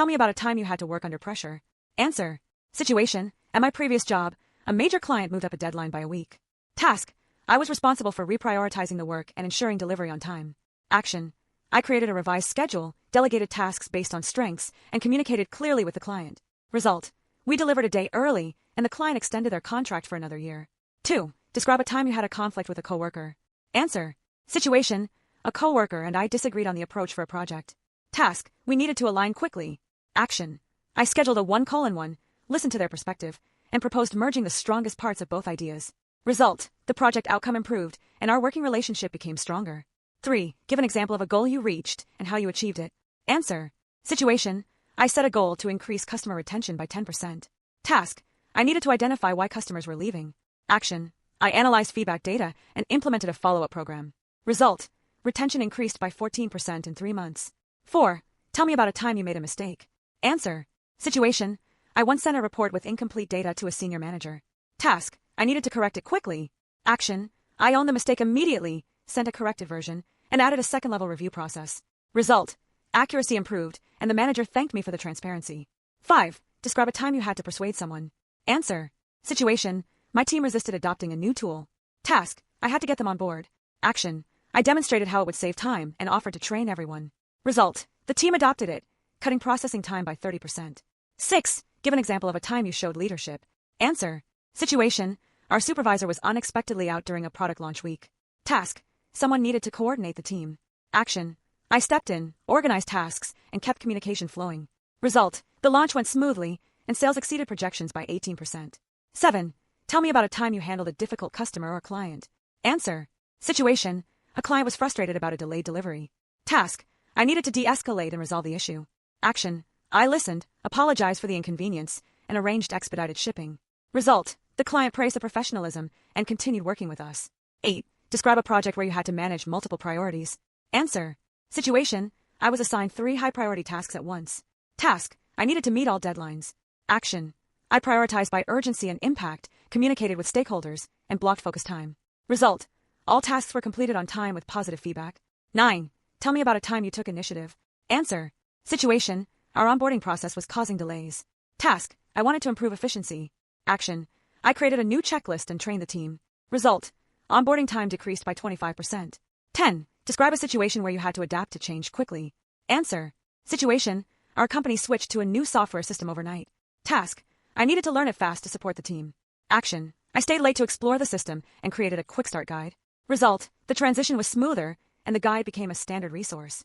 Tell me about a time you had to work under pressure. Answer. Situation. At my previous job, a major client moved up a deadline by a week. Task. I was responsible for reprioritizing the work and ensuring delivery on time. Action. I created a revised schedule, delegated tasks based on strengths, and communicated clearly with the client. Result. We delivered a day early, and the client extended their contract for another year. 2. Describe a time you had a conflict with a coworker. Answer. Situation. A coworker and I disagreed on the approach for a project. Task. We needed to align quickly. Action. I scheduled a 1:1, listened to their perspective, and proposed merging the strongest parts of both ideas. Result. The project outcome improved, and our working relationship became stronger. 3. Give an example of a goal you reached and how you achieved it. Answer. Situation. I set a goal to increase customer retention by 10%. Task. I needed to identify why customers were leaving. Action. I analyzed feedback data and implemented a follow-up program. Result. Retention increased by 14% in 3 months. 4. Tell me about a time you made a mistake. Answer. Situation. I once sent a report with incomplete data to a senior manager. Task. I needed to correct it quickly. Action. I owned the mistake immediately, sent a corrected version, and added a second-level review process. Result. Accuracy improved, and the manager thanked me for the transparency. 5. Describe a time you had to persuade someone. Answer. Situation. My team resisted adopting a new tool. Task. I had to get them on board. Action. I demonstrated how it would save time and offered to train everyone. Result. The team adopted it, cutting processing time by 30%. 6. Give an example of a time you showed leadership. Answer. Situation. Our supervisor was unexpectedly out during a product launch week. Task. Someone needed to coordinate the team. Action. I stepped in, organized tasks, and kept communication flowing. Result. The launch went smoothly, and sales exceeded projections by 18%. 7. Tell me about a time you handled a difficult customer or client. Answer. Situation. A client was frustrated about a delayed delivery. Task. I needed to de-escalate and resolve the issue. Action. I listened, apologized for the inconvenience, and arranged expedited shipping. Result. The client praised the professionalism and continued working with us. 8. Describe a project where you had to manage multiple priorities. Answer. Situation. I was assigned 3 high-priority tasks at once. Task. I needed to meet all deadlines. Action. I prioritized by urgency and impact, communicated with stakeholders, and blocked focus time. Result. All tasks were completed on time with positive feedback. 9. Tell me about a time you took initiative. Answer. Situation. Our onboarding process was causing delays. Task. I wanted to improve efficiency. Action. I created a new checklist and trained the team. Result. Onboarding time decreased by 25%. 10. Describe a situation where you had to adapt to change quickly. Answer. Situation. Our company switched to a new software system overnight. Task. I needed to learn it fast to support the team. Action. I stayed late to explore the system and created a quick start guide. Result. The transition was smoother, and the guide became a standard resource.